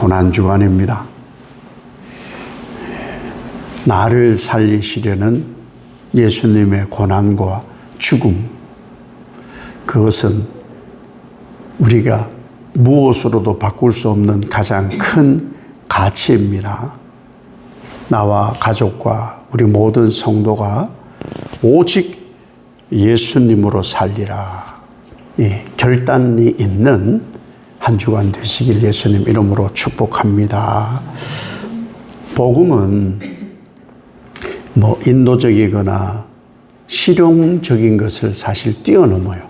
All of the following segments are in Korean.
고난주간입니다. 나를 살리시려는 예수님의 고난과 죽음, 그것은 우리가 무엇으로도 바꿀 수 없는 가장 큰 가치입니다. 나와 가족과 우리 모든 성도가 오직 예수님으로 살리라, 결단이 있는 한 주간 되시길 예수님 이름으로 축복합니다. 복음은 인도적이거나 실용적인 것을 사실 뛰어넘어요.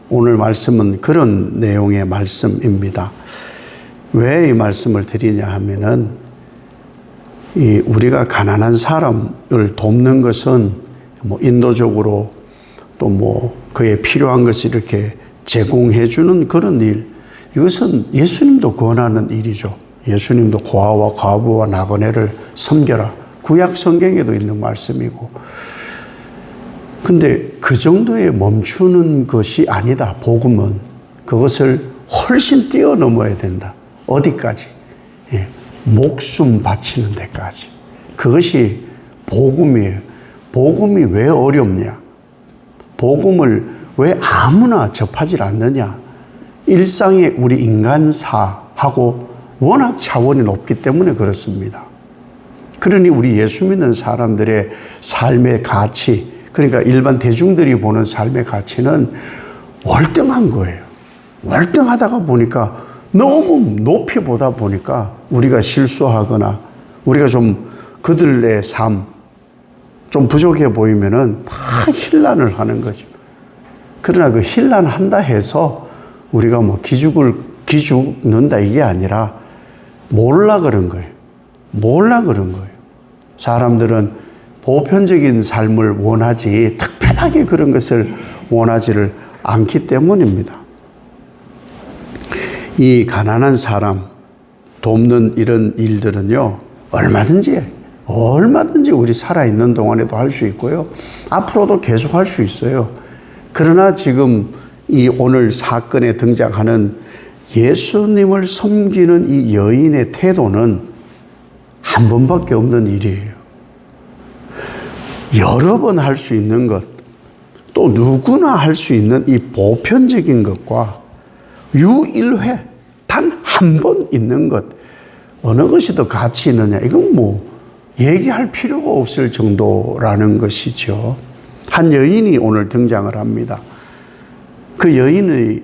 오늘 말씀은 그런 내용의 말씀입니다. 왜 이 말씀을 드리냐 하면은 우리가 가난한 사람을 돕는 것은 인도적으로 또 그에 필요한 것을 이렇게 제공해 주는 그런 일, 이것은 예수님도 권하는 일이죠. 예수님도 고아와 과부와 나그네를 섬겨라, 구약 성경에도 있는 말씀이고. 근데 그 정도에 멈추는 것이 아니다. 복음은 그것을 훨씬 뛰어넘어야 된다. 어디까지? 목숨 바치는 데까지. 그것이 복음이에요. 복음이 왜 어렵냐? 복음을 왜 아무나 접하지 않느냐? 일상의 우리 인간사하고 워낙 차원이 높기 때문에 그렇습니다. 그러니 우리 예수 믿는 사람들의 삶의 가치, 그러니까 일반 대중들이 보는 삶의 가치는 월등한 거예요. 월등하다가 보니까 너무 높이 보다 보니까 우리가 실수하거나 우리가 좀 그들의 삶 좀 부족해 보이면은 막 힐난을 하는 거죠. 그러나 그 힐난한다 해서 우리가 기죽는다 이게 아니라 몰라 그런 거예요. 몰라 그런 거예요. 사람들은 보편적인 삶을 원하지 특별하게 그런 것을 원하지를 않기 때문입니다. 이 가난한 사람 돕는 이런 일들은요, 얼마든지 우리 살아있는 동안에도 할 수 있고요, 앞으로도 계속 할 수 있어요. 그러나 지금 이 오늘 사건에 등장하는 예수님을 섬기는 이 여인의 태도는 한 번밖에 없는 일이에요. 여러 번 할 수 있는 것, 또 누구나 할 수 있는 이 보편적인 것과 유일회, 단 한 번 있는 것, 어느 것이 더 가치 있느냐, 이건 얘기할 필요가 없을 정도라는 것이죠. 한 여인이 오늘 등장을 합니다. 그 여인이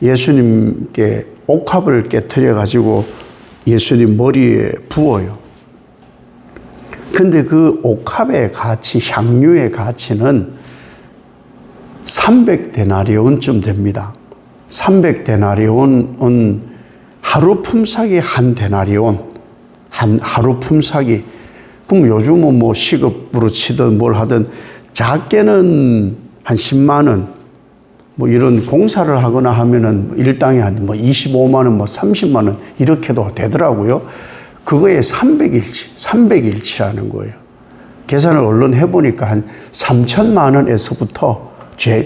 예수님께 옥합을 깨트려 가지고 예수님 머리에 부어요. 근데 그 옥합의 가치, 향유의 가치는 300데나리온쯤 됩니다. 300데나리온은 하루 품삯이 한 데나리온, 하루 품삯이. 그럼 요즘은 시급으로 치든 뭘 하든 작게는 한 10만 원, 이런 공사를 하거나 하면은 일당에 한 25만 원, 30만 원 이렇게도 되더라고요. 그거에 300일치라는 거예요. 계산을 얼른 해보니까 한 3천만 원에서부터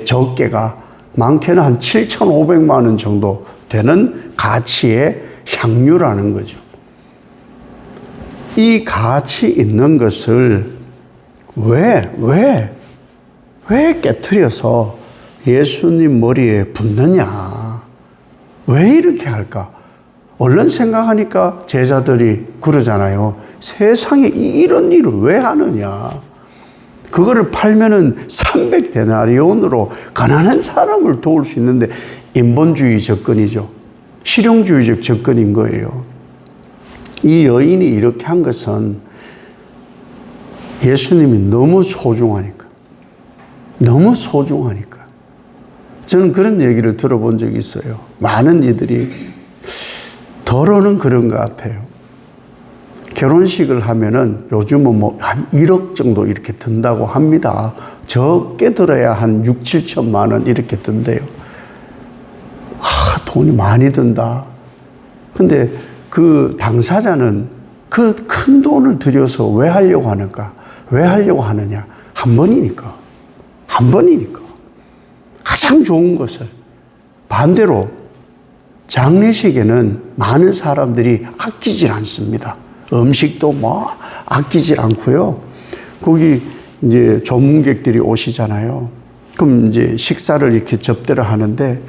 적게가 많게는 한 7,500만 원 정도 되는 가치의 향유라는 거죠. 이 가치 있는 것을 왜 깨트려서 예수님 머리에 붓느냐? 왜 이렇게 할까? 얼른 생각하니까 제자들이 그러잖아요. 세상에 이런 일을 왜 하느냐? 그거를 팔면은 300데나리온으로 가난한 사람을 도울 수 있는데, 인본주의 접근이죠. 실용주의적 접근인 거예요. 이 여인이 이렇게 한 것은 예수님이 너무 소중하니까. 저는 그런 얘기를 들어본 적이 있어요. 많은 이들이 더러는 그런 것 같아요. 결혼식을 하면은 요즘은 한 1억 정도 이렇게 든다고 합니다. 적게 들어야 한 6, 7천만 원 이렇게 든대요. 돈이 많이 든다. 근데 그 당사자는 그 큰 돈을 들여서 왜 하려고 하는가? 왜 하려고 하느냐? 한 번이니까. 가장 좋은 것을 반대로 장례식에는 많은 사람들이 아끼질 않습니다. 음식도 뭐 아끼질 않고요. 거기 이제 전문객들이 오시잖아요. 그럼 이제 식사를 이렇게 접대를 하는데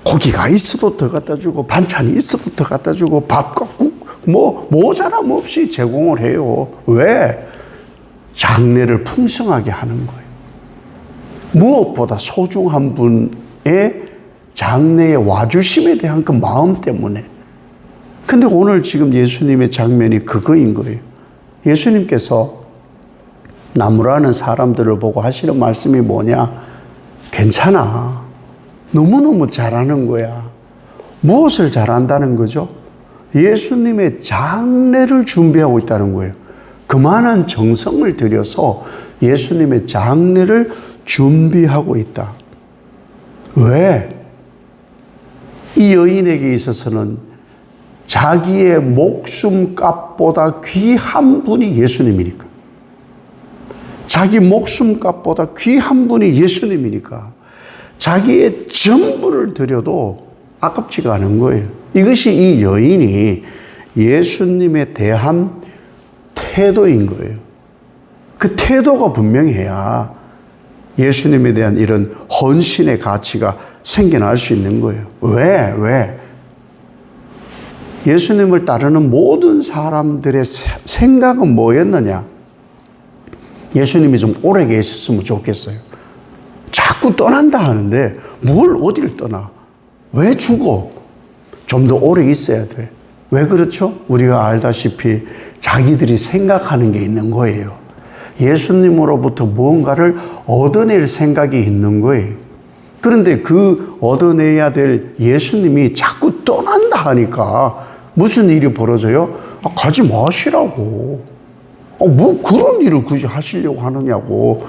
고기가 있어도 더 갖다 주고 반찬이 있어도 더 갖다 주고 밥과 국 뭐 모자람 없이 제공을 해요. 왜? 장례를 풍성하게 하는 거예요. 무엇보다 소중한 분의 장례에 와주심에 대한 그 마음 때문에. 근데 오늘 지금 예수님의 장면이 그거인 거예요. 예수님께서 나무라는 사람들을 보고 하시는 말씀이 뭐냐? 괜찮아. 너무너무 잘하는 거야. 무엇을 잘한다는 거죠? 예수님의 장례를 준비하고 있다는 거예요. 그만한 정성을 들여서 예수님의 장례를 준비하고 있다. 왜? 이 여인에게 있어서는 자기의 목숨값보다 귀한 분이 예수님이니까. 자기 목숨값보다 귀한 분이 예수님이니까 자기의 전부를 드려도 아깝지가 않은 거예요. 이것이 이 여인이 예수님에 대한 태도인 거예요. 그 태도가 분명해야 예수님에 대한 이런 헌신의 가치가 생겨날 수 있는 거예요. 왜? 예수님을 따르는 모든 사람들의 생각은 뭐였느냐? 예수님이 좀 오래 계셨으면 좋겠어요. 자꾸 떠난다 하는데 뭘 어디를 떠나? 왜 죽어? 좀 더 오래 있어야 돼. 왜 그렇죠? 우리가 알다시피 자기들이 생각하는 게 있는 거예요. 예수님으로부터 무언가를 얻어낼 생각이 있는 거예요. 그런데 그 얻어내야 될 예수님이 자꾸 떠난다 하니까 무슨 일이 벌어져요? 가지 마시라고. 뭐 그런 일을 굳이 하시려고 하느냐고.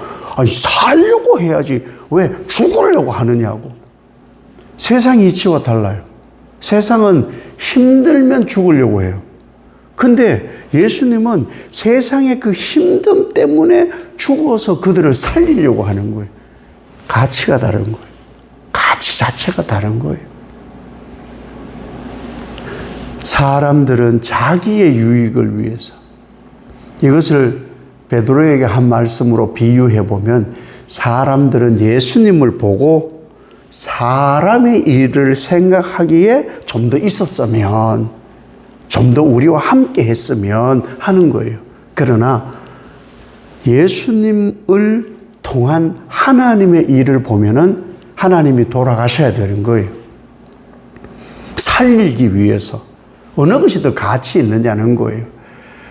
살려고 해야지 왜 죽으려고 하느냐고. 세상 이치와 달라요. 세상은 힘들면 죽으려고 해요. 근데 예수님은 세상의 그 힘듦 때문에 죽어서 그들을 살리려고 하는 거예요. 가치가 다른 거예요. 가치 자체가 다른 거예요. 사람들은 자기의 유익을 위해서, 이것을 베드로에게 한 말씀으로 비유해 보면 사람들은 예수님을 보고 사람의 일을 생각하기에 좀 더 있었으면, 좀 더 우리와 함께 했으면 하는 거예요. 그러나 예수님을 통한 하나님의 일을 보면은 하나님이 돌아가셔야 되는 거예요. 살리기 위해서 어느 것이 더 가치 있느냐는 거예요.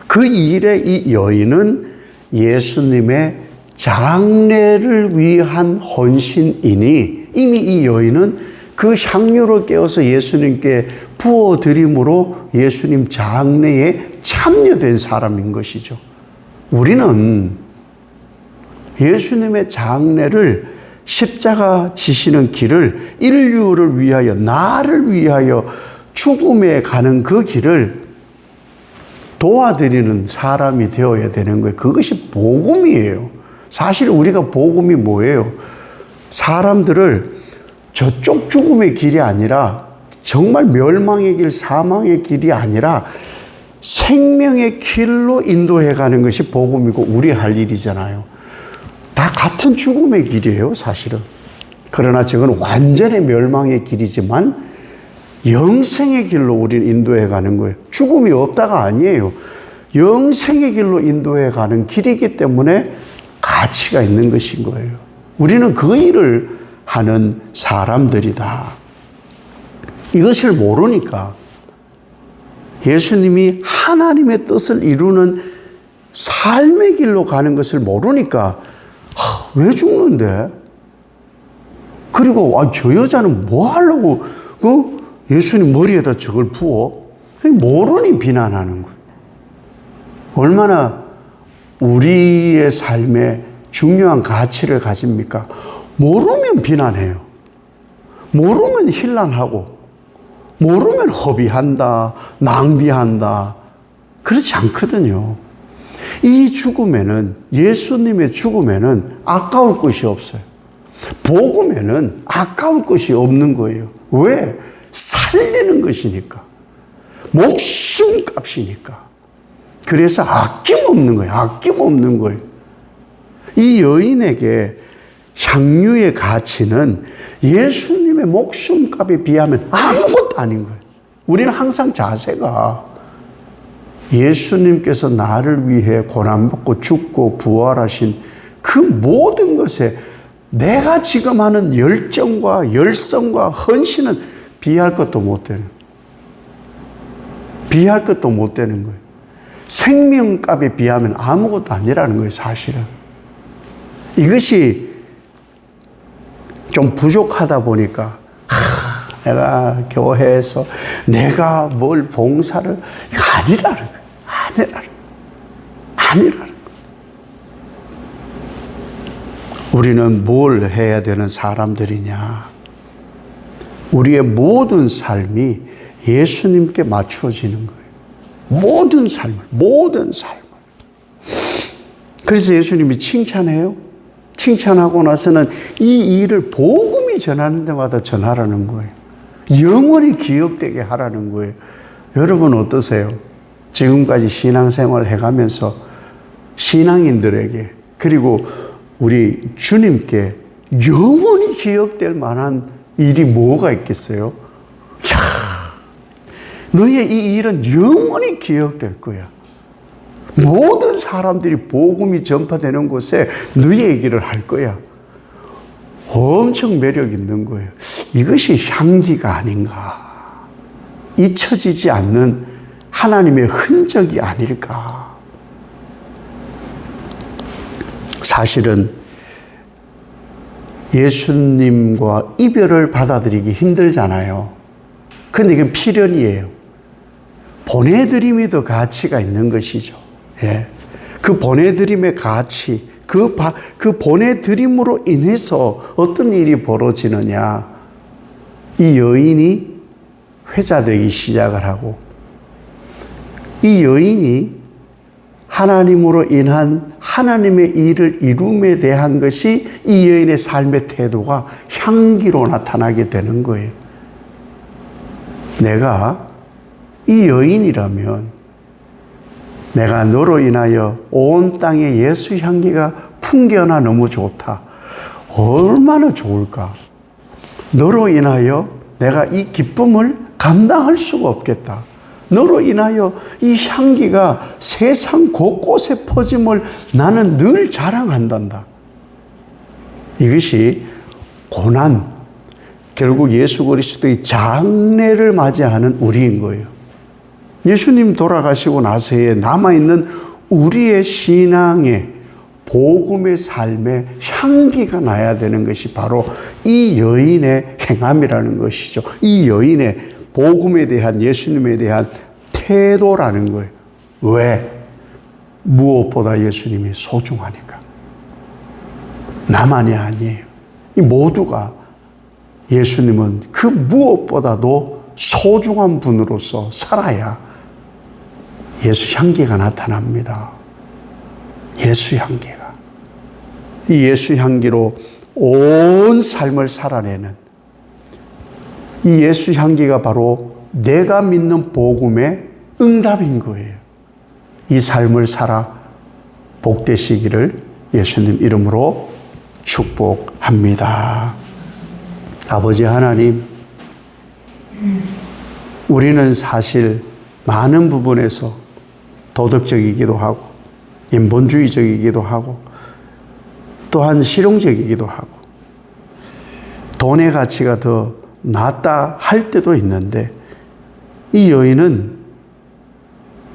그 일에 이 여인은 예수님의 장례를 위한 헌신이니 이미 이 여인은 그 향유를 깨어서 예수님께 부어드림으로 예수님 장례에 참여된 사람인 것이죠. 우리는 예수님의 장례를 십자가 지시는 길을 인류를 위하여, 나를 위하여 죽음에 가는 그 길을 도와드리는 사람이 되어야 되는 거예요. 그것이 복음이에요. 사실 우리가 복음이 뭐예요? 사람들을 저쪽 죽음의 길이 아니라, 정말 멸망의 길, 사망의 길이 아니라 생명의 길로 인도해 가는 것이 복음이고 우리 할 일이잖아요. 다 같은 죽음의 길이에요, 사실은. 그러나 저건 완전히 멸망의 길이지만 영생의 길로 우리는 인도해 가는 거예요. 죽음이 없다가 아니에요. 영생의 길로 인도해 가는 길이기 때문에 가치가 있는 것인 거예요. 우리는 그 일을 하는 사람들이다. 이것을 모르니까, 예수님이 하나님의 뜻을 이루는 삶의 길로 가는 것을 모르니까 왜 죽는데? 그리고 저 여자는 뭐 하려고 예수님 머리에다 저걸 부어? 모르니 비난하는 거예요. 얼마나 우리의 삶에 중요한 가치를 가집니까? 모르면 비난해요. 모르면 힐난하고, 모르면 허비한다, 낭비한다. 그렇지 않거든요. 이 죽음에는, 예수님의 죽음에는 아까울 것이 없어요. 복음에는 아까울 것이 없는 거예요. 왜? 살리는 것이니까. 목숨값이니까. 그래서 아낌없는 거예요. 아낌없는 거예요. 이 여인에게 향유의 가치는 예수님의 목숨값에 비하면 아무것도 아닌 거예요. 우리는 항상 자세가 예수님께서 나를 위해 고난받고 죽고 부활하신 그 모든 것에 내가 지금 하는 열정과 열성과 헌신은 비할 것도 못 되는 거예요. 비할 것도 못 되는 거예요. 생명값에 비하면 아무것도 아니라는 거예요, 사실은. 이것이 좀 부족하다 보니까 내가 교회에서 내가 뭘 봉사를 이거 아니라는 거예요. 아니라는 거예요. 우리는 뭘 해야 되는 사람들이냐? 우리의 모든 삶이 예수님께 맞추어지는 거예요. 모든 삶을. 그래서 예수님이 칭찬해요. 칭찬하고 나서는 이 일을 복음이 전하는 데마다 전하라는 거예요. 영원히 기억되게 하라는 거예요. 여러분 어떠세요? 지금까지 신앙생활 해가면서 신앙인들에게 그리고 우리 주님께 영원히 기억될 만한 일이 뭐가 있겠어요? 너의 이 일은 영원히 기억될 거야. 모든 사람들이 복음이 전파되는 곳에 너의 얘기를 할 거야. 엄청 매력 있는 거예요. 이것이 향기가 아닌가. 잊혀지지 않는 하나님의 흔적이 아닐까. 사실은 예수님과 이별을 받아들이기 힘들잖아요. 근데 이건 필연이에요. 보내드림이 더 가치가 있는 것이죠. 예. 그 보내드림의 가치, 그 보내드림으로 인해서 어떤 일이 벌어지느냐. 이 여인이 회자되기 시작을 하고, 이 여인이 하나님으로 인한 하나님의 일을 이룸에 대한 것이 이 여인의 삶의 태도가 향기로 나타나게 되는 거예요. 내가 이 여인이라면 내가 너로 인하여 온 땅에 예수 향기가 풍겨나 너무 좋다. 얼마나 좋을까. 너로 인하여 내가 이 기쁨을 감당할 수가 없겠다. 너로 인하여 이 향기가 세상 곳곳에 퍼짐을 나는 늘 자랑한단다. 이것이 고난, 결국 예수 그리스도의 장례를 맞이하는 우리인 거예요. 예수님 돌아가시고 나서에 남아있는 우리의 신앙의 복음의 삶에 향기가 나야 되는 것이 바로 이 여인의 행함이라는 것이죠. 이 여인의 복음에 대한 예수님에 대한 태도라는 거예요. 왜? 무엇보다 예수님이 소중하니까. 나만이 아니에요. 이 모두가 예수님은 그 무엇보다도 소중한 분으로서 살아야 예수 향기가 나타납니다. 예수 향기가. 이 예수 향기로 온 삶을 살아내는 이 예수 향기가 바로 내가 믿는 복음의 응답인 거예요. 이 삶을 살아 복되시기를 예수님 이름으로 축복합니다. 아버지 하나님, 우리는 사실 많은 부분에서 도덕적이기도 하고 인본주의적이기도 하고 또한 실용적이기도 하고 돈의 가치가 더 낫다 할 때도 있는데 이 여인은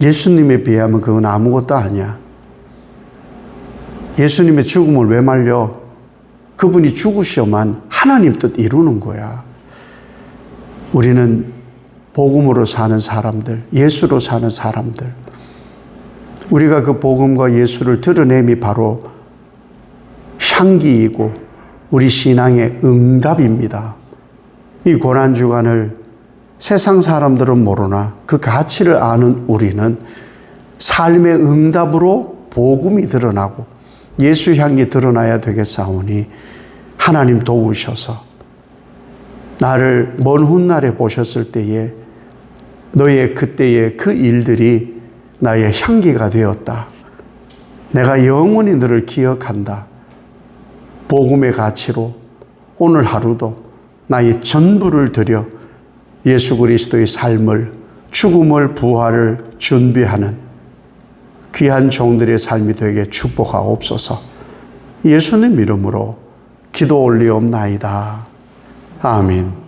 예수님에 비하면 그건 아무것도 아니야. 예수님의 죽음을 왜 말려? 그분이 죽으셔만 하나님 뜻 이루는 거야. 우리는 복음으로 사는 사람들, 예수로 사는 사람들, 우리가 그 복음과 예수를 드러냄이 바로 향기이고 우리 신앙의 응답입니다. 이 고난주간을 세상 사람들은 모르나 그 가치를 아는 우리는 삶의 응답으로 복음이 드러나고 예수 향기 드러나야 되겠사오니 하나님 도우셔서 나를 먼 훗날에 보셨을 때에 너의 그때의 그 일들이 나의 향기가 되었다. 내가 영원히 너를 기억한다. 복음의 가치로 오늘 하루도 나의 전부를 들여 예수 그리스도의 삶을, 죽음을, 부활을 준비하는 귀한 종들의 삶이 되게 축복하옵소서. 예수님 이름으로 기도 올리옵나이다. 아멘.